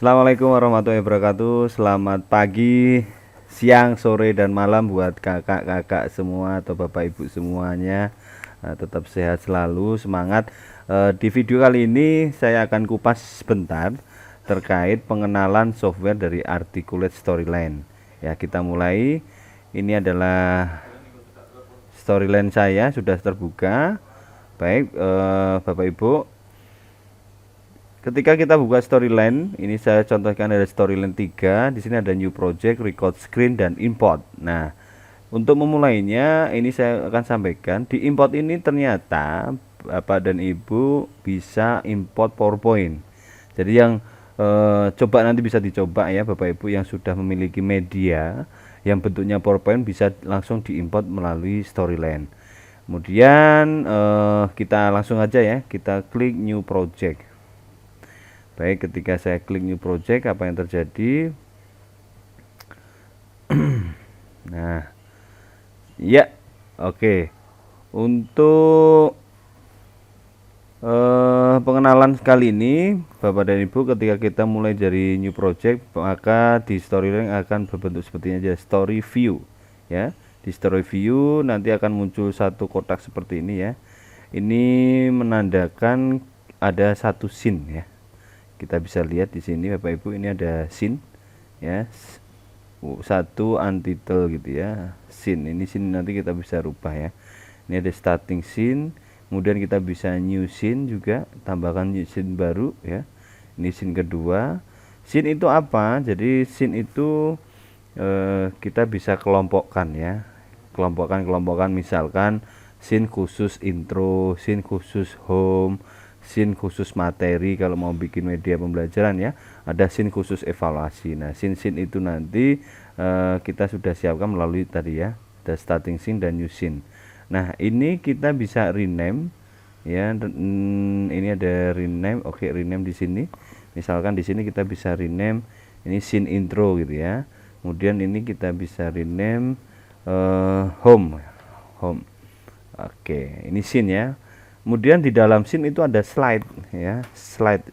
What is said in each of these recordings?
Assalamualaikum warahmatullahi wabarakatuh. Selamat pagi, siang, sore, dan malam buat kakak-kakak semua atau bapak ibu semuanya. Tetap sehat selalu, semangat. Di video kali ini saya akan kupas sebentar terkait pengenalan software dari Articulate Storyline. Ya, kita mulai. Ini adalah Storyline saya sudah terbuka. Baik, bapak ibu. Ketika kita buka Storyline, ini saya contohkan ada Storyline 3, di sini ada New Project, Record Screen, dan Import. Nah, untuk memulainya, ini saya akan sampaikan, di import ini ternyata Bapak dan Ibu bisa import PowerPoint. Jadi yang coba nanti bisa dicoba ya Bapak Ibu yang sudah memiliki media yang bentuknya PowerPoint bisa langsung diimport melalui Storyline. Kemudian kita langsung aja ya, kita klik New Project. Baik, ketika saya klik New Project, apa yang terjadi? Nah, ya, oke. Untuk pengenalan kali ini, Bapak dan Ibu, ketika kita mulai dari New Project, maka di Storyline akan berbentuk seperti ini aja, Story View. Ya, di Story View nanti akan muncul satu kotak seperti ini ya. Ini menandakan ada satu scene ya. Kita bisa lihat di sini Bapak Ibu, ini ada scene ya, satu untitled gitu ya, scene. Ini scene nanti kita bisa rubah ya. Ini ada starting scene, kemudian kita bisa new scene juga, tambahkan new scene baru ya. Ini scene kedua. Scene itu apa? Jadi scene itu kita bisa kelompokkan ya, kelompokkan misalkan scene khusus intro, scene khusus home, scene khusus materi kalau mau bikin media pembelajaran ya, ada scene khusus evaluasi. Nah, scene itu nanti kita sudah siapkan melalui tadi ya, ada starting scene dan new scene. Nah, ini kita bisa rename ya. Ini ada rename. Oke, rename di sini. Misalkan di sini kita bisa rename ini scene intro gitu ya. Kemudian ini kita bisa rename home. Oke, ini scene ya. Kemudian di dalam scene itu ada slide ya, slide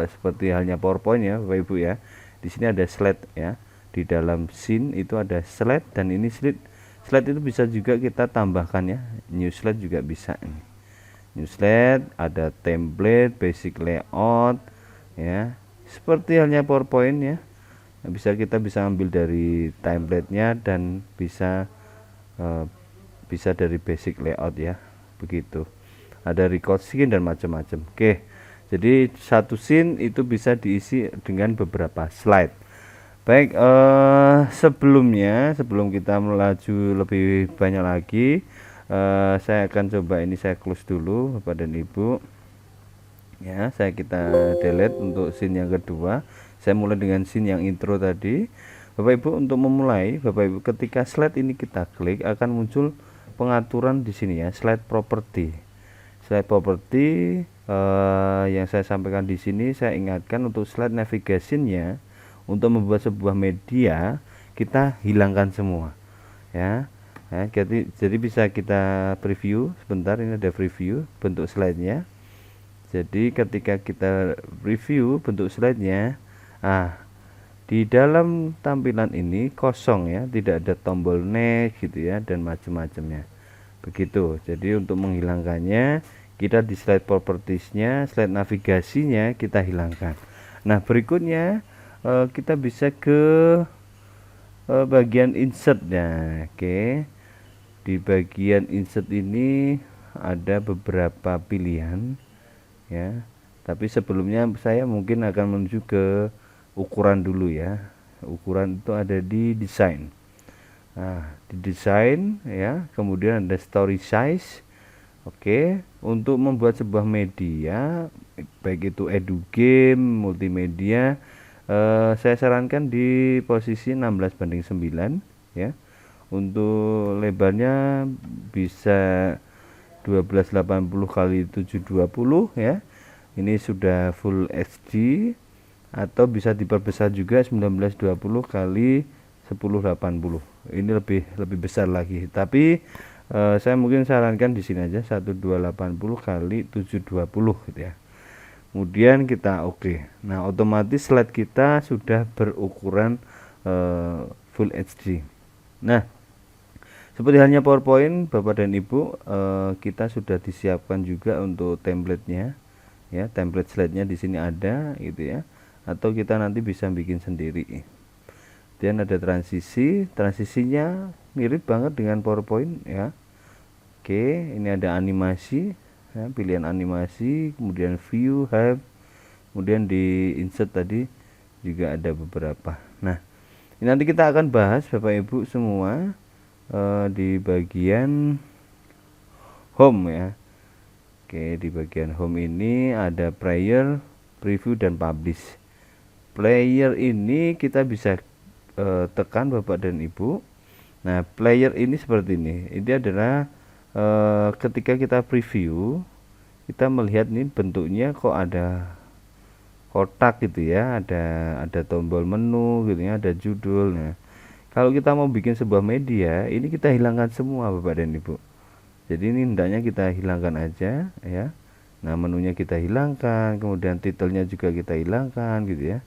seperti halnya PowerPoint ya Bapak Ibu ya. Di sini ada slide ya. Di dalam scene itu ada slide, dan ini slide itu bisa juga kita tambahkan ya. New slide juga bisa ini. New slide, ada template, basic layout ya. Seperti halnya PowerPoint ya. Kita bisa ambil dari template-nya dan bisa dari basic layout ya. Begitu. Ada record scene dan macam-macam. Oke, jadi satu scene itu bisa diisi dengan beberapa slide. Baik, sebelum kita melaju lebih banyak lagi, saya akan coba ini, saya close dulu Bapak dan Ibu ya. Kita delete untuk scene yang kedua. Saya mulai dengan scene yang intro tadi. Bapak Ibu, untuk memulai, Bapak Ibu, ketika slide ini kita klik akan muncul pengaturan di sini ya, slide property. Slide property yang saya sampaikan di sini, saya ingatkan untuk slide navigation-nya, untuk membuat sebuah media kita hilangkan semua ya. Jadi bisa kita preview sebentar. Ini ada preview bentuk slide-nya. Jadi ketika kita review bentuk slide-nya, di dalam tampilan ini kosong ya, tidak ada tombol next gitu ya, dan macam-macamnya. Begitu. Jadi untuk menghilangkannya, kita di slide propertiesnya, slide navigasinya kita hilangkan. Nah, berikutnya kita bisa ke bagian insert ya. Oke, di bagian insert ini ada beberapa pilihan ya, tapi sebelumnya saya mungkin akan menuju ke ukuran dulu ya. Ukuran itu ada di desain. Nah, di desain ya, kemudian ada story size. Oke, untuk membuat sebuah media baik itu edu game, multimedia, saya sarankan di posisi 16:9 ya. Untuk lebarnya bisa 1280 kali 720 ya. Ini sudah full HD, atau bisa diperbesar juga 1920 kali 1080. Ini lebih besar lagi, tapi saya mungkin sarankan di sini aja 1280 kali 720 gitu ya. kemudian kita oke. Nah, otomatis slide kita sudah berukuran Full HD. Nah, seperti halnya PowerPoint, Bapak dan Ibu, kita sudah disiapkan juga untuk template-nya, ya. Template slide-nya di sini ada, gitu ya. Atau kita nanti bisa bikin sendiri. Dan ada transisinya mirip banget dengan PowerPoint, ya. Oke, ini ada animasi, ya, pilihan animasi, kemudian view, have, kemudian di insert tadi juga ada beberapa. Nah, ini nanti kita akan bahas Bapak Ibu semua di bagian home, ya. Oke, di bagian home ini ada player, preview, dan publish. Player ini kita bisa tekan Bapak dan Ibu. Nah, player ini seperti ini. Ini adalah ketika kita preview, kita melihat nih bentuknya kok ada kotak gitu ya, ada tombol menu gitu ya, ada judul. Nah, kalau kita mau bikin sebuah media, ini kita hilangkan semua Bapak dan Ibu. Jadi ini hendaknya kita hilangkan aja, ya. Nah, menunya kita hilangkan, kemudian titelnya juga kita hilangkan gitu ya.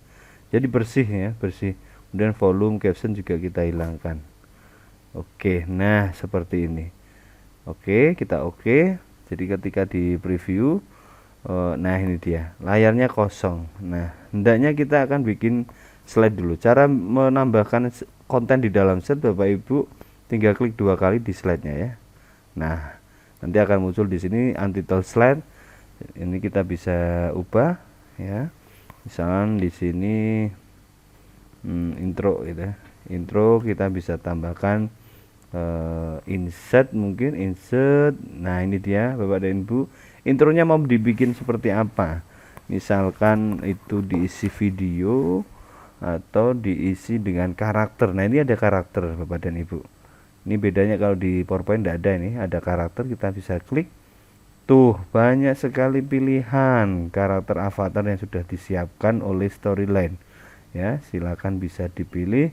Jadi bersih ya, bersih. Kemudian volume, caption juga kita hilangkan. Oke, nah seperti ini. Oke, kita oke. Jadi ketika di preview, nah ini dia, layarnya kosong. Nah, hendaknya kita akan bikin slide dulu. Cara menambahkan konten di dalam slide, Bapak Ibu tinggal klik 2 kali di slide-nya ya. Nah, nanti akan muncul di sini untitled slide. Ini kita bisa ubah ya. Misalnya di sini intro gitu ya. Intro kita bisa tambahkan insert, mungkin insert. Nah, ini dia Bapak dan Ibu. Intronya mau dibikin seperti apa? Misalkan itu diisi video atau diisi dengan karakter. Nah, ini ada karakter Bapak dan Ibu. Ini bedanya kalau di PowerPoint tidak ada, ini ada karakter, kita bisa klik. Tuh, banyak sekali pilihan karakter avatar yang sudah disiapkan oleh Storyline. Ya, silakan bisa dipilih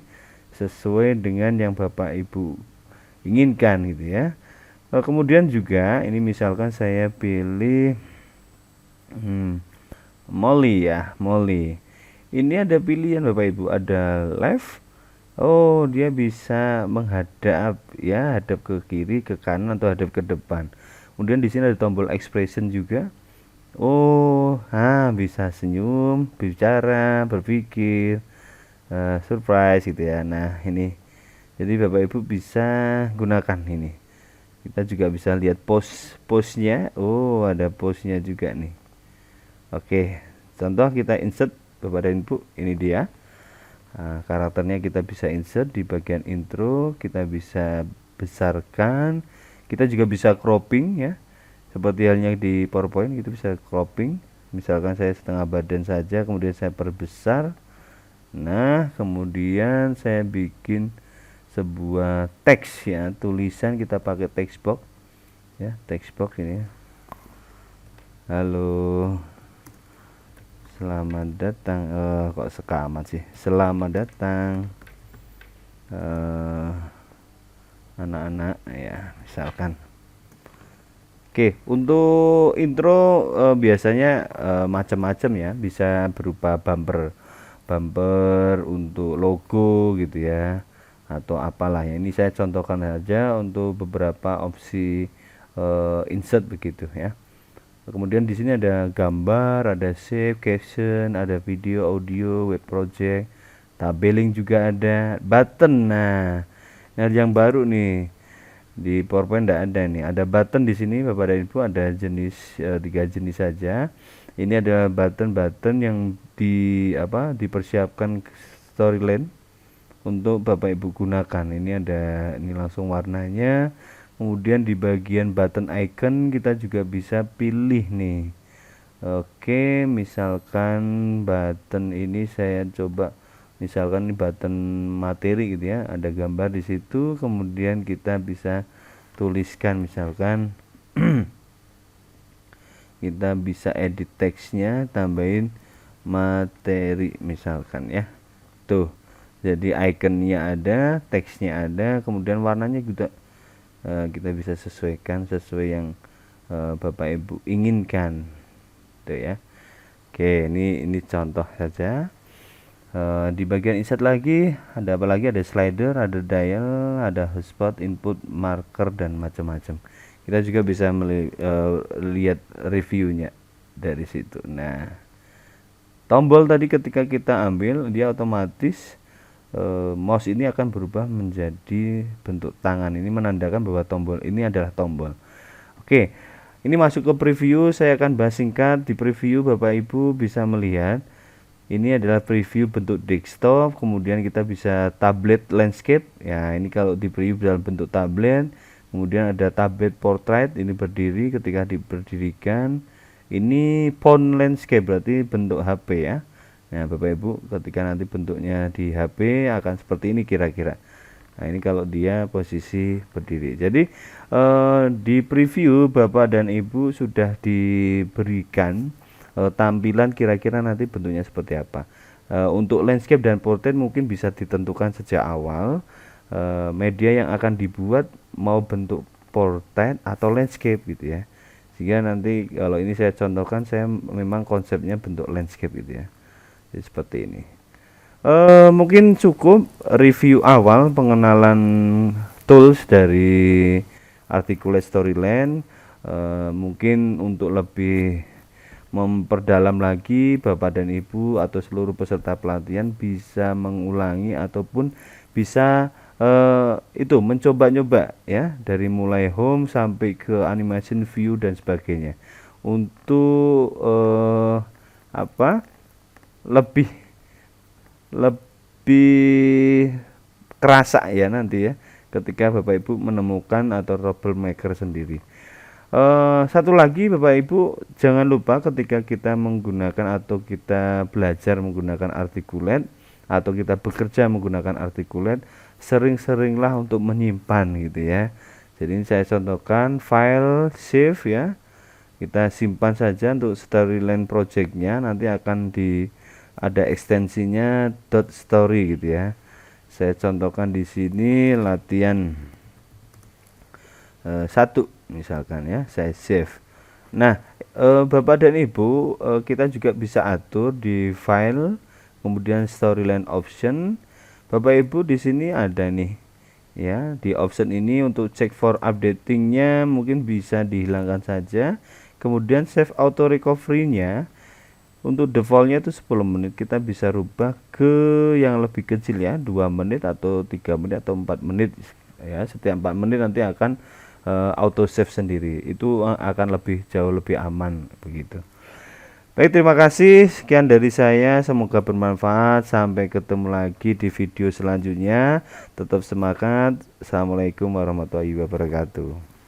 sesuai dengan yang Bapak Ibu inginkan gitu ya. Kemudian juga ini misalkan saya pilih Molly ya, Molly. Ini ada pilihan Bapak Ibu, ada left. Oh, dia bisa menghadap ya, hadap ke kiri, ke kanan, atau hadap ke depan. Kemudian di sini ada tombol expression juga. Oh, bisa senyum, bicara, berpikir, surprise gitu ya. Nah, ini. Jadi Bapak Ibu bisa gunakan ini. Kita juga bisa lihat pose-nya. Oh, ada pose-nya juga nih. Oke, contoh kita insert Bapak dan Ibu, ini dia. Nah, karakternya kita bisa insert di bagian intro, kita bisa besarkan, kita juga bisa cropping ya. Seperti halnya di PowerPoint, kita bisa cropping. Misalkan saya setengah badan saja, kemudian saya perbesar. Nah, kemudian saya bikin sebuah teks ya, tulisan, kita pakai text box ya, text box ini ya. Halo, selamat datang, kok sekamat sih, selamat datang anak-anak ya, misalkan. Oke, untuk intro biasanya macam-macam ya, bisa berupa bumper untuk logo gitu ya, atau apalah ya. Ini saya contohkan saja untuk beberapa opsi insert begitu ya. Kemudian di sini ada gambar, ada save, caption, ada video, audio, web project, tabeling juga ada, button. Nah, yang baru nih di PowerPoint tidak ada nih. Ada button di sini Bapak dan Ibu, ada jenis 3 jenis saja. Ini ada button-button yang dipersiapkan Storyline untuk Bapak Ibu gunakan. Ini langsung warnanya. Kemudian di bagian button icon kita juga bisa pilih nih. Oke, misalkan button ini saya coba, misalkan ini button materi gitu ya, ada gambar di situ, kemudian kita bisa tuliskan misalkan kita bisa edit teksnya, tambahin materi misalkan ya. Tuh, jadi ikonnya ada, teksnya ada, kemudian warnanya juga kita bisa sesuaikan sesuai yang Bapak Ibu inginkan tuh ya. Oke, ini contoh saja. Di bagian insert lagi ada apa lagi? Ada slider, ada dial, ada hotspot, input, marker, dan macam-macam. Kita juga bisa lihat reviewnya dari situ. Nah, tombol tadi ketika kita ambil dia otomatis mouse ini akan berubah menjadi bentuk tangan. Ini menandakan bahwa tombol ini adalah tombol. Oke, ini masuk ke preview. Saya akan bahas singkat. Di preview Bapak Ibu bisa melihat ini adalah preview bentuk desktop, kemudian kita bisa tablet landscape. Ya, ini kalau di preview dalam bentuk tablet. Kemudian ada tablet portrait, ini berdiri ketika diberdirikan. Ini phone landscape berarti bentuk HP ya. Nah, Bapak Ibu ketika nanti bentuknya di HP akan seperti ini kira-kira. Nah, ini kalau dia posisi berdiri. Jadi di preview Bapak dan Ibu sudah diberikan tampilan kira-kira nanti bentuknya seperti apa. Untuk landscape dan portrait mungkin bisa ditentukan sejak awal media yang akan dibuat mau bentuk portrait atau landscape gitu ya. Sehingga nanti kalau ini saya contohkan, saya memang konsepnya bentuk landscape gitu ya. Jadi seperti ini. Mungkin cukup review awal pengenalan tools dari Articulate Storyland. Mungkin untuk lebih memperdalam lagi, Bapak dan Ibu atau seluruh peserta pelatihan bisa mengulangi ataupun bisa mencoba-nyoba ya, dari mulai home sampai ke animation view dan sebagainya untuk lebih kerasa ya nanti ya ketika Bapak Ibu menemukan atau troublemaker sendiri. Satu lagi Bapak Ibu, jangan lupa ketika kita menggunakan atau kita belajar menggunakan Articulate atau kita bekerja menggunakan Articulate, sering-seringlah untuk menyimpan gitu ya. Jadi ini saya contohkan file save ya, kita simpan saja untuk Storyland projectnya, nanti akan ada ekstensinya .story gitu ya. Saya contohkan di sini latihan 1 misalkan ya, saya save. Nah, Bapak dan Ibu, kita juga bisa atur di file, kemudian storyline option. Bapak Ibu di sini ada nih ya, di option ini untuk check for updatingnya mungkin bisa dihilangkan saja. Kemudian save auto recovery-nya untuk defaultnya itu 10 menit, kita bisa rubah ke yang lebih kecil ya, 2 menit atau 3 menit atau 4 menit ya. Setiap 4 menit nanti akan auto save sendiri, itu akan jauh lebih aman begitu. Baik, terima kasih, sekian dari saya, semoga bermanfaat. Sampai ketemu lagi di video selanjutnya, tetap semangat. Assalamualaikum warahmatullahi wabarakatuh.